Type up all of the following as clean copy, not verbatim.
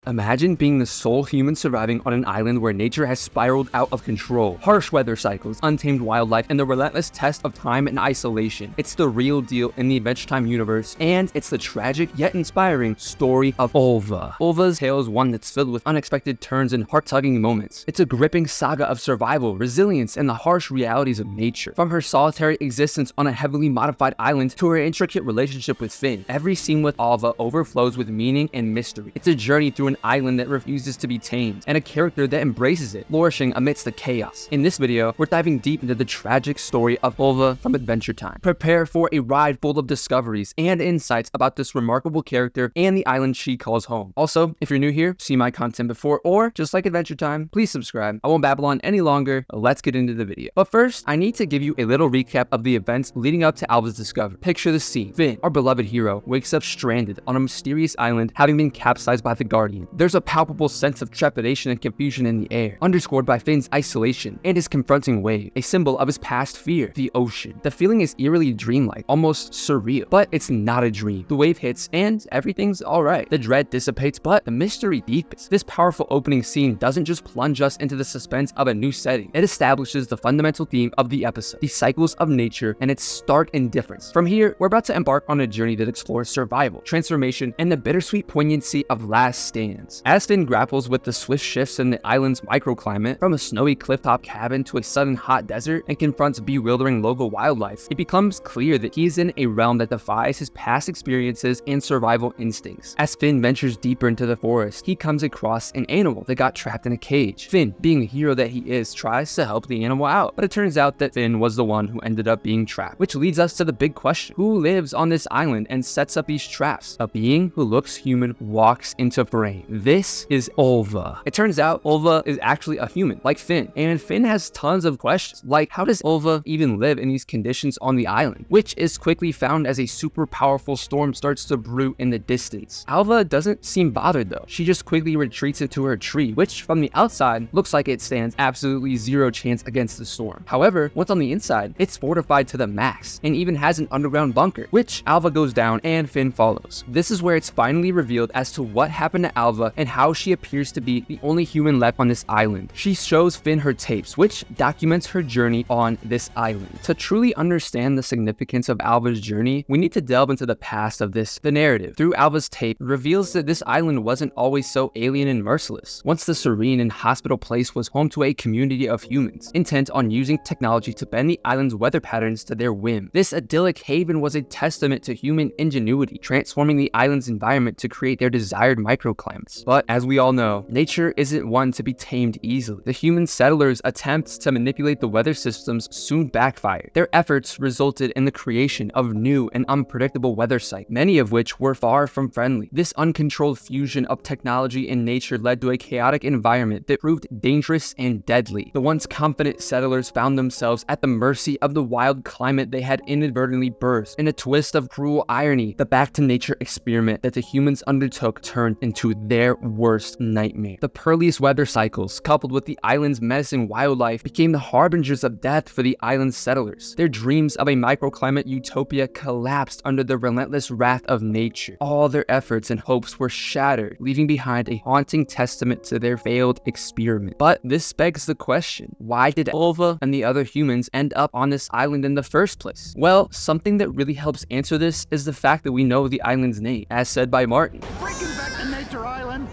Imagine being the sole human surviving on an island where nature has spiraled out of control. Harsh weather cycles, untamed wildlife, and the relentless test of time and isolation. It's the real deal in the Adventure Time universe, and it's the tragic yet inspiring story of Alva. Alva's tale is one that's filled with unexpected turns and heart-tugging moments. It's a gripping saga of survival, resilience, and the harsh realities of nature. From her solitary existence on a heavily modified island to her intricate relationship with Finn, every scene with Alva overflows with meaning and mystery. It's a journey through an island that refuses to be tamed, and a character that embraces it, flourishing amidst the chaos. In this video, we're diving deep into the tragic story of Alva from Adventure Time. Prepare for a ride full of discoveries and insights about this remarkable character and the island she calls home. Also, if you're new here, see my content before, or just like Adventure Time, please subscribe. I won't babble on any longer. Let's get into the video. But first, I need to give you a little recap of the events leading up to Alva's discovery. Picture the scene. Finn, our beloved hero, wakes up stranded on a mysterious island, having been capsized by the Guardian. There's a palpable sense of trepidation and confusion in the air, underscored by Finn's isolation and his confronting wave, a symbol of his past fear, the ocean. The feeling is eerily dreamlike, almost surreal, but it's not a dream. The wave hits and everything's alright. The dread dissipates, but the mystery deepens. This powerful opening scene doesn't just plunge us into the suspense of a new setting. It establishes the fundamental theme of the episode, the cycles of nature and its stark indifference. From here, we're about to embark on a journey that explores survival, transformation, and the bittersweet poignancy of last stands. As Finn grapples with the swift shifts in the island's microclimate, from a snowy clifftop cabin to a sudden hot desert, and confronts bewildering local wildlife, it becomes clear that he is in a realm that defies his past experiences and survival instincts. As Finn ventures deeper into the forest, he comes across an animal that got trapped in a cage. Finn, being the hero that he is, tries to help the animal out, but it turns out that Finn was the one who ended up being trapped, which leads us to the big question: who lives on this island and sets up these traps? A being who looks human walks into frame. This is Alva. It turns out Alva is actually a human, like Finn, and Finn has tons of questions, like how does Alva even live in these conditions on the island, which is quickly found as a super powerful storm starts to brew in the distance. Alva doesn't seem bothered though. She just quickly retreats into her tree, which from the outside looks like it stands absolutely zero chance against the storm. However, once on the inside, it's fortified to the max and even has an underground bunker, which Alva goes down and Finn follows. This is where it's finally revealed as to what happened to Alva and how she appears to be the only human left on this island. She shows Finn her tapes, which documents her journey on this island. To truly understand the significance of Alva's journey, we need to delve into the past of this. The narrative, through Alva's tape, reveals that this island wasn't always so alien and merciless. Once the serene and hospitable place was home to a community of humans, intent on using technology to bend the island's weather patterns to their whim. This idyllic haven was a testament to human ingenuity, transforming the island's environment to create their desired microclimates. But as we all know, nature isn't one to be tamed easily. The human settlers' attempts to manipulate the weather systems soon backfired. Their efforts resulted in the creation of new and unpredictable weather cycles, many of which were far from friendly. This uncontrolled fusion of technology and nature led to a chaotic environment that proved dangerous and deadly. The once confident settlers found themselves at the mercy of the wild climate they had inadvertently birthed. In a twist of cruel irony, the back-to-nature experiment that the humans undertook turned into their worst nightmare. The perilous weather cycles, coupled with the island's menacing wildlife, became the harbingers of death for the island's settlers. Their dreams of a microclimate utopia collapsed under the relentless wrath of nature. All their efforts and hopes were shattered, leaving behind a haunting testament to their failed experiment. But this begs the question, why did Alva and the other humans end up on this island in the first place? Well, something that really helps answer this is the fact that we know the island's name, as said by Martin.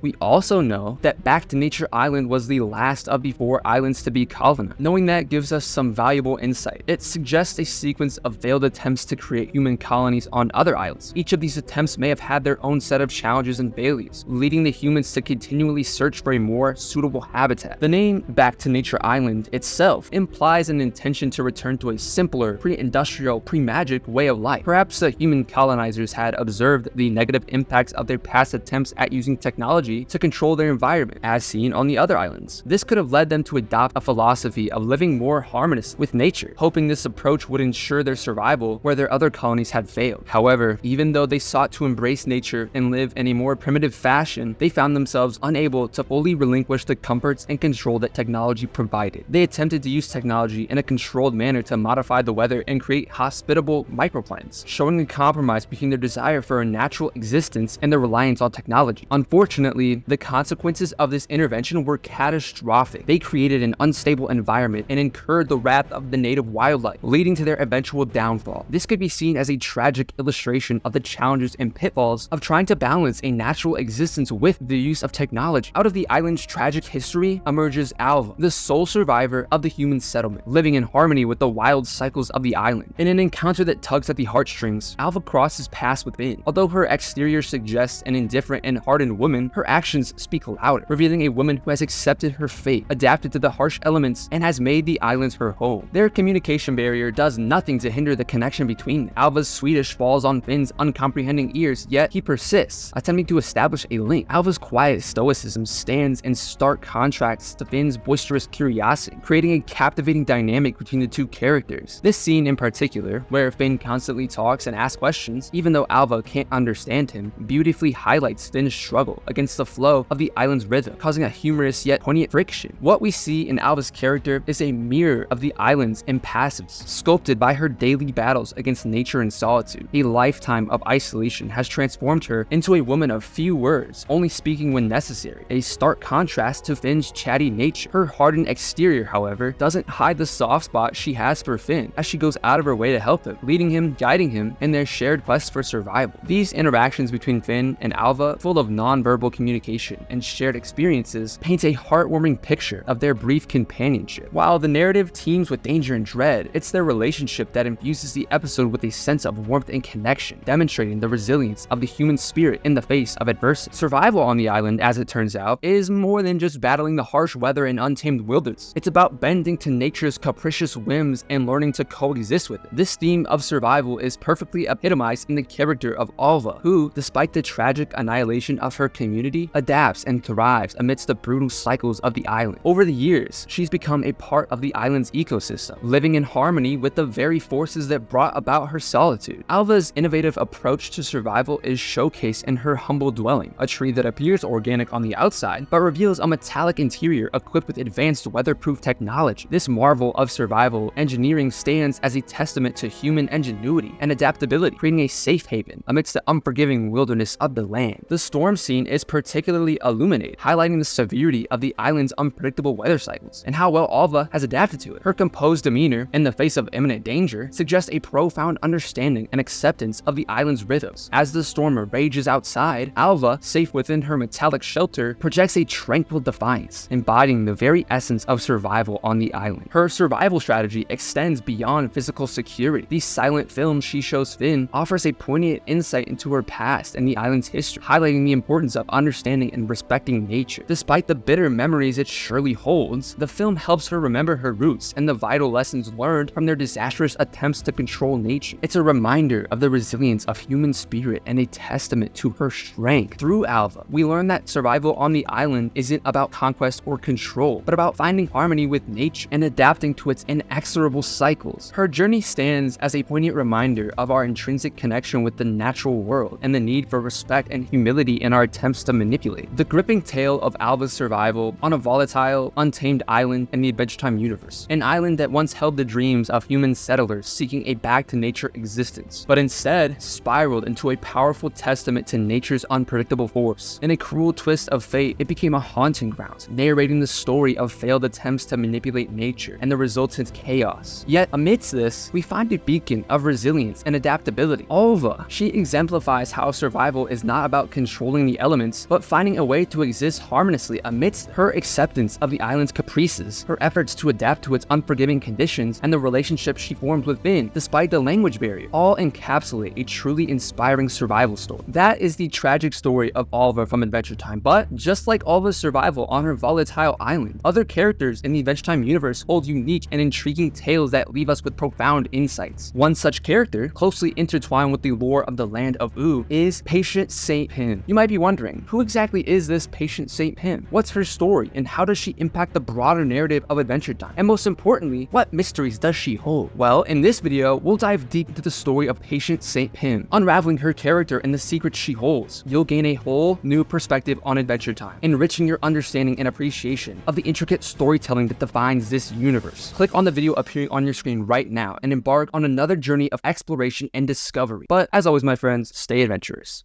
We also know that Back to Nature Island was the last of the 4 islands to be colonized. Knowing that gives us some valuable insight. It suggests a sequence of failed attempts to create human colonies on other islands. Each of these attempts may have had their own set of challenges and failures, leading the humans to continually search for a more suitable habitat. The name Back to Nature Island itself implies an intention to return to a simpler, pre-industrial, pre-magic way of life. Perhaps the human colonizers had observed the negative impacts of their past attempts at using technology to control their environment, as seen on the other islands. This could have led them to adopt a philosophy of living more harmonious with nature, hoping this approach would ensure their survival where their other colonies had failed. However, even though they sought to embrace nature and live in a more primitive fashion, they found themselves unable to fully relinquish the comforts and control that technology provided. They attempted to use technology in a controlled manner to modify the weather and create hospitable microclimates, showing a compromise between their desire for a natural existence and their reliance on technology. Unfortunately, Unfortunately, the consequences of this intervention were catastrophic. They created an unstable environment and incurred the wrath of the native wildlife, leading to their eventual downfall. This could be seen as a tragic illustration of the challenges and pitfalls of trying to balance a natural existence with the use of technology. Out of the island's tragic history emerges Alva, the sole survivor of the human settlement, living in harmony with the wild cycles of the island. In an encounter that tugs at the heartstrings, Alva crosses paths with Finn. Although her exterior suggests an indifferent and hardened woman, her actions speak louder, revealing a woman who has accepted her fate, adapted to the harsh elements, and has made the islands her home. Their communication barrier does nothing to hinder the connection between them. Alva's Swedish falls on Finn's uncomprehending ears, yet he persists, attempting to establish a link. Alva's quiet stoicism stands in stark contrast to Finn's boisterous curiosity, creating a captivating dynamic between the two characters. This scene in particular, where Finn constantly talks and asks questions, even though Alva can't understand him, beautifully highlights Finn's struggle against the flow of the island's rhythm, causing a humorous yet poignant friction. What we see in Alva's character is a mirror of the island's impassives, sculpted by her daily battles against nature and solitude. A lifetime of isolation has transformed her into a woman of few words, only speaking when necessary, a stark contrast to Finn's chatty nature. Her hardened exterior, however, doesn't hide the soft spot she has for Finn, as she goes out of her way to help him, leading him, guiding him in their shared quest for survival. These interactions between Finn and Alva, full of non-verbal communication and shared experiences, paint a heartwarming picture of their brief companionship. While the narrative teems with danger and dread, it's their relationship that infuses the episode with a sense of warmth and connection, demonstrating the resilience of the human spirit in the face of adversity. Survival on the island, as it turns out, is more than just battling the harsh weather and untamed wilderness. It's about bending to nature's capricious whims and learning to coexist with it. This theme of survival is perfectly epitomized in the character of Alva, who, despite the tragic annihilation of her community, adapts and thrives amidst the brutal cycles of the island. Over the years, she's become a part of the island's ecosystem, living in harmony with the very forces that brought about her solitude. Alva's innovative approach to survival is showcased in her humble dwelling, a tree that appears organic on the outside, but reveals a metallic interior equipped with advanced weatherproof technology. This marvel of survival engineering stands as a testament to human ingenuity and adaptability, creating a safe haven amidst the unforgiving wilderness of the land. The storm scene is particularly illuminated, highlighting the severity of the island's unpredictable weather cycles and how well Alva has adapted to it. Her composed demeanor in the face of imminent danger suggests a profound understanding and acceptance of the island's rhythms. As the storm rages outside, Alva, safe within her metallic shelter, projects a tranquil defiance, embodying the very essence of survival on the island. Her survival strategy extends beyond physical security. The silent film she shows Finn offers a poignant insight into her past and the island's history, highlighting the importance of understanding and respecting nature. Despite the bitter memories it surely holds, the film helps her remember her roots and the vital lessons learned from their disastrous attempts to control nature. It's a reminder of the resilience of human spirit and a testament to her strength. Through Alva, we learn that survival on the island isn't about conquest or control, but about finding harmony with nature and adapting to its inexorable cycles. Her journey stands as a poignant reminder of our intrinsic connection with the natural world and the need for respect and humility in our attempts to manipulate. The gripping tale of Alva's survival on a volatile, untamed island in the Adventure Time universe, an island that once held the dreams of human settlers seeking a back-to-nature existence, but instead spiraled into a powerful testament to nature's unpredictable force. In a cruel twist of fate, it became a haunting ground, narrating the story of failed attempts to manipulate nature and the resultant chaos. Yet amidst this, we find a beacon of resilience and adaptability. Alva, she exemplifies how survival is not about controlling the elements, but finding a way to exist harmoniously amidst her acceptance of the island's caprices, her efforts to adapt to its unforgiving conditions, and the relationship she forms with Finn, despite the language barrier, all encapsulate a truly inspiring survival story. That is the tragic story of Alva from Adventure Time, but just like Alva's survival on her volatile island, other characters in the Adventure Time universe hold unique and intriguing tales that leave us with profound insights. One such character, closely intertwined with the lore of the land of Ooo, is Patient Saint Pim. You might be wondering, who exactly is this Patient Saint Pim? What's her story, and how does she impact the broader narrative of Adventure Time? And most importantly, what mysteries does she hold? Well, in this video, we'll dive deep into the story of Patient Saint Pim, unraveling her character and the secrets she holds. You'll gain a whole new perspective on Adventure Time, enriching your understanding and appreciation of the intricate storytelling that defines this universe. Click on the video appearing on your screen right now and embark on another journey of exploration and discovery. But as always, my friends, stay adventurous.